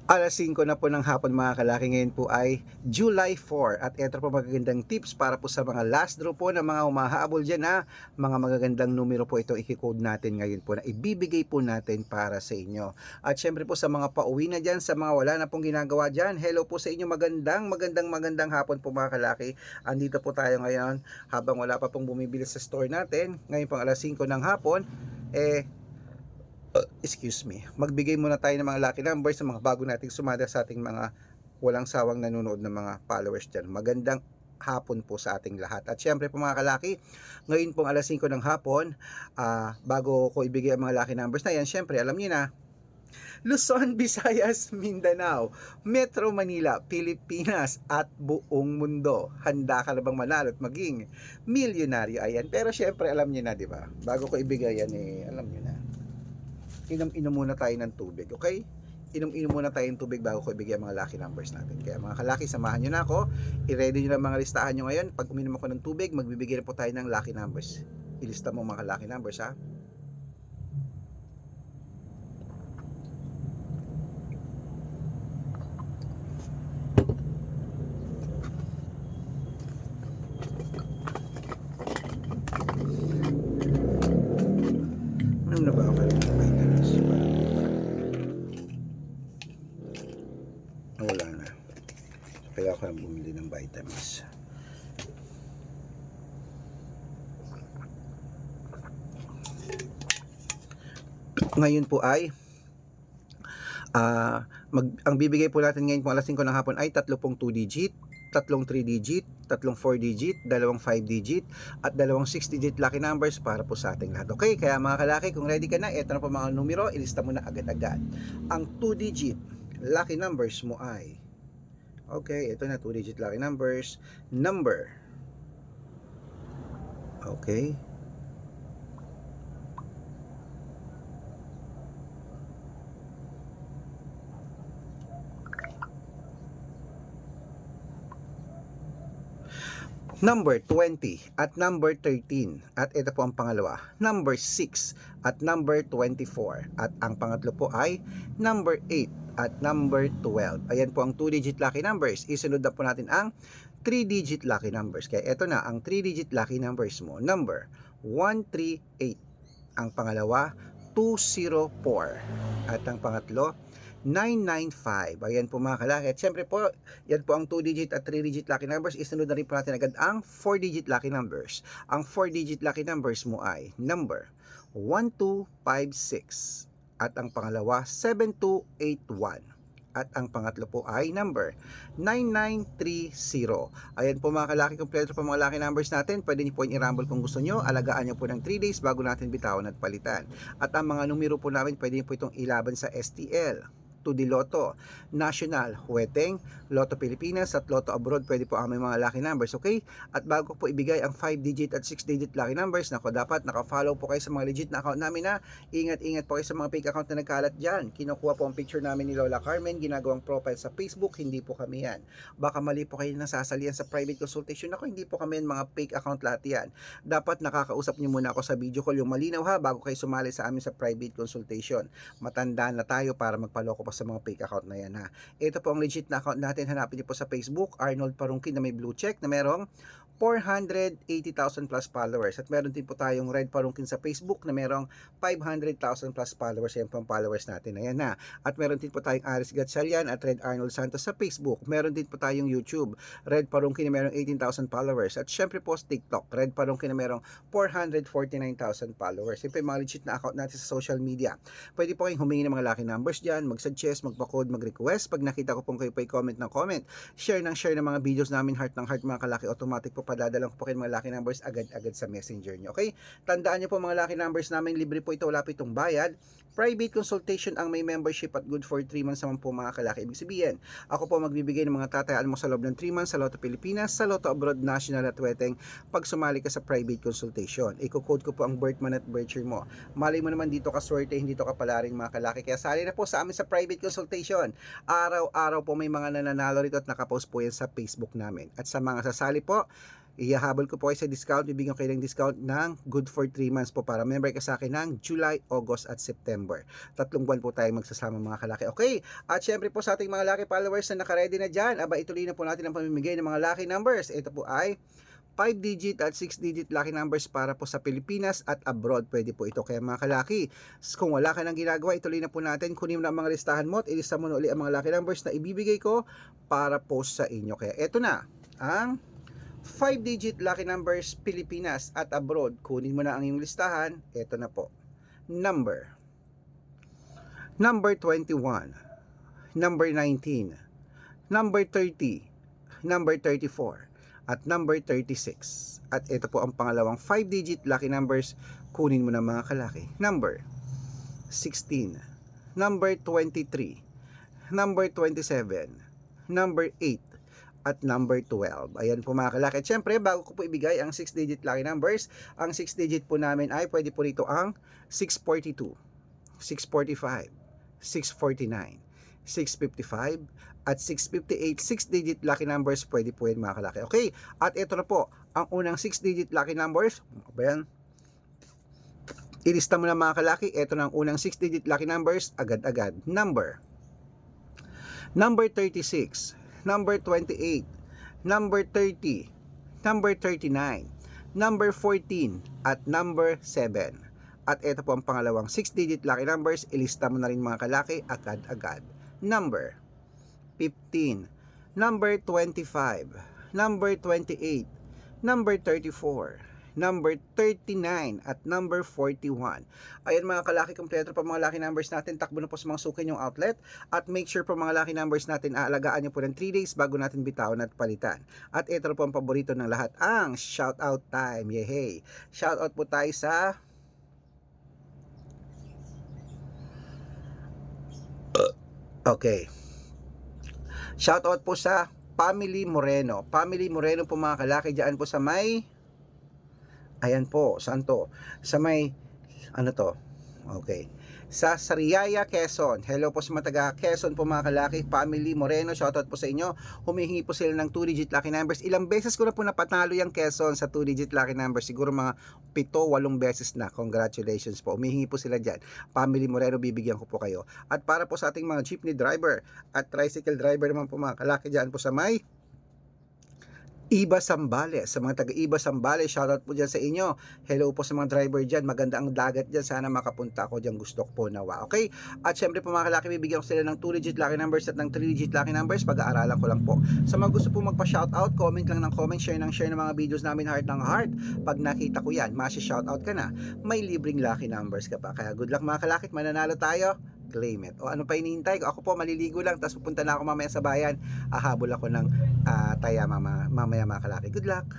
5:00 na po ng hapon mga kalaki, ngayon po ay July 4 at eto po magagandang tips para po sa mga last draw po na mga humahabol dyan mga magagandang numero po itong i-code natin ngayon po na ibibigay po natin para sa inyo. At syempre po sa mga pauwi na dyan, sa mga wala na pong ginagawa dyan, hello po sa inyo, magandang hapon po mga kalaki. Andito po tayo ngayon habang wala pa pong bumibili sa store natin, ngayon pang 5:00 ng hapon, magbigay muna tayo ng mga lucky numbers sa mga bago nating sumada sa ating mga walang sawang nanonood ng mga followers dyan. Magandang hapon po sa ating lahat. At syempre po mga kalaki, ngayon pong 5:00 ng hapon, bago ko ibigay ang mga lucky numbers na yan, syempre alam niyo na, Luzon, Visayas, Mindanao, Metro Manila, Pilipinas at buong mundo. Handa ka na bang manalo at maging milyonaryo? Ayan. Pero syempre alam niyo na, di ba? Bago ko ibigay yan alam niyo na. Inom-inom muna tayo ng tubig, okay? Inom-inom muna tayo ng tubig bago ko ibigay ang mga lucky numbers natin. Kaya mga kalaki, samahan nyo na ako. I-ready nyo na mga listahan nyo ngayon. Pag uminom ako ng tubig, magbibigay na po tayo ng lucky numbers. Ilista mo mga lucky numbers, ha? Ano na ba ako ng vitamins? Wala na. Kaya ako lang bumili ng vitamins. Ngayon po ay ang bibigay po natin ngayon po 5:00 ng hapon ay tatlong 2 digit, tatlong 3 digit, tatlong 4 digit, dalawang 5 digit, at dalawang 6 digit lucky numbers para po sa ating lahat. Okay, kaya mga kalaki, kung ready ka na, eto na po mga numero, ilista mo na agad-agad. Ang 2 digit lucky numbers mo ay, okay, ito na 2 digit lucky numbers, number, okay, number 20 at number 13, at ito po ang pangalawa, number 6 at number 24, at ang pangatlo po ay number 8 at number 12. Ayan po ang 2 digit lucky numbers. Isunod na po natin ang 3 digit lucky numbers. Kaya ito na ang 3 digit lucky numbers mo. Number 138, ang pangalawa 204, at ang pangatlo 995. Ayan po mga kalaki. At syempre po, yan po ang 2 digit at 3 digit lucky numbers. Isunod na rin po natin agad ang 4 digit lucky numbers. Ang 4 digit lucky numbers mo ay number 1256, at ang pangalawa 7281, at ang pangatlo po ay number 9930. Ayan po mga kalaki, kompleto po mga lucky numbers natin. Pwede niyo po i-rumble kung gusto nyo. Alagaan niyo po ng 3 days bago natin bitawan at palitan. At ang mga numero po namin, pwede niyo po itong ilaban sa STL, 2D Lotto, National, Huweteng, Lotto Pilipinas at Lotto Abroad. Pwede po aming mga lucky numbers, okay? At bago po ibigay ang 5 digit at 6 digit lucky numbers, dapat naka-follow po kayo sa mga legit na account namin na ingat-ingat po kayo sa mga fake account na nagkalat dyan. Kinukuha po ang picture namin ni Lola Carmen, ginagawang profile sa Facebook, hindi po kami yan. Baka mali po kayo nasasalihan sa private consultation ako, hindi po kami yan, mga fake account lahat yan. Dapat nakakausap niyo muna ako sa video call, yung malinaw ha, bago kayo sumali sa amin sa private consultation. Matanda na tayo para magpaloko pa sa mga fake account na yan ha. Ito po ang legit na account natin. Hanapin niyo po sa Facebook, Arnold Parungkin na may blue check na merong 480,000 plus followers. At meron din po tayong Red Parungkin sa Facebook na merong 500,000 plus followers. Yan po ang followers natin. Ayan na. At meron din po tayong Aris Gatchalian at Red Arnold Santos sa Facebook. Meron din po tayong YouTube, Red Parungkin na merong 18,000 followers. At syempre po sa TikTok, Red Parungkin na merong 449,000 followers. Yan po yung mga legit na account natin sa social media. Pwede po kayong humingi ng mga lucky numbers dyan, mag-suggest, magpa-code, mag-request. Pag nakita ko pong kayo po comment ng comment, share ng mga videos namin, heart ng heart mga kalaki, automatic po padadalang po kayo mga lucky numbers agad-agad sa messenger nyo. Okay? Tandaan nyo po mga lucky numbers namin, libre po ito, wala po itong bayad. Private consultation ang may membership at good for 3 months naman po mga kalaki. Ibig sabihin, ako po magbibigay ng mga tatayaan mo sa loob ng 3 months sa Lotto Pilipinas, sa Lotto Abroad, National at Huweteng pag sumali ka sa private consultation. Iko-code ko po ang birth month at birth year mo. Malay mo naman dito ka swerte, hindi to kapalaring mga kalaki. Kaya sali na po sa amin sa private consultation. Araw-araw po may mga nananalo rito at nakapost po yan sa Facebook namin. At sa mga sasali po, Ihahabol ko po kayo sa discount, bibigyan ko kayo ng discount ng good for 3 months po para member ka sa akin ng July, August at September. 3 buwan po tayong magsasama mga kalaki. Okay, at syempre po sa ating mga lucky followers na nakaredy na dyan, aba ituloy na po natin ang pamimigay ng mga lucky numbers. Ito po ay 5-digit at 6-digit lucky numbers para po sa Pilipinas at abroad. Pwede po ito. Kaya mga kalaki, kung wala ka nang ginagawa, ituloy na po natin. Kunin mo na ang mga listahan mo at ilista mo na uli ang mga lucky numbers na ibibigay ko para po sa inyo. Kaya ito na ang 5-digit lucky numbers Pilipinas at abroad. Kunin mo na ang iyong listahan. Ito na po. Number 21, number 19, number 30, number 34, at number 36. At ito po ang pangalawang 5-digit lucky numbers. Kunin mo na mga kalaki. Number 16, number 23, number 27, number 8, at number 12. Ayan po mga kalaki. At syempre, bago ko po ibigay ang 6-digit lucky numbers, ang 6-digit po namin ay pwede po rito ang 642, 645, 649, 655, at 658. 6-digit lucky numbers pwede po yan mga kalaki. Okay, at ito na po ang unang 6-digit lucky numbers. Ayan, ilista mo na mga kalaki. Ito na ang unang 6-digit lucky numbers agad-agad. Number 36, number 28, number 30, number 39, number 14, at number 7. At ito po ang pangalawang 6-digit lucky numbers. Ilista mo na rin mga kalaki agad-agad. Number 15, number 25, number 28, number 34, number 39, at number 41. Ayan mga kalaki, kompleto pa mga lucky numbers natin. Takbo na po sa mga sukin yung outlet. At make sure po mga lucky numbers natin, aalagaan nyo po ng 3 days bago natin bitawan at palitan. At ito po ang paborito ng lahat, ang shoutout time. Yehey! Shoutout po tayo sa okay. Shoutout po sa Family Moreno. Family Moreno po mga kalaki, dyan po sa may, ayan po, saan to? Sa may, ano to? Okay. Sa Sariaya, Quezon. Hello po sa mga taga Quezon po mga kalaki. Family Moreno, shoutout po sa inyo. Humihingi po sila ng 2-digit lucky numbers. Ilang beses ko na po napatalo yung Quezon sa 2-digit lucky numbers. Siguro mga 7-8 beses na. Congratulations po. Humihingi po sila dyan. Family Moreno, bibigyan ko po kayo. At para po sa ating mga jeepney driver at tricycle driver naman po mga kalaki, dyan po sa may Iba Sambales, sa mga taga Iba Sambales, shoutout po dyan sa inyo. Hello po sa mga driver dyan, maganda ang dagat dyan, sana makapunta ako dyan, gusto ko po nawa. Okay, at syempre po mga kalaki, bibigyan ko sila ng 2-digit lucky numbers at ng 3-digit lucky numbers, pag-aaralan ko lang po. Sa mga gusto po magpa-shoutout, comment lang ng comment, share ng mga videos namin, heart ng heart. Pag nakita ko yan, masi-shoutout ka na, may libreng lucky numbers ka pa. Kaya good luck mga kalaki, mananalo tayo, claim it. O ano pa hinihintay ko? Ako po maliligo lang, tapos pupunta na ako mamaya sa bayan, ahabol ako ng taya mamaya mga kalaki. Good luck!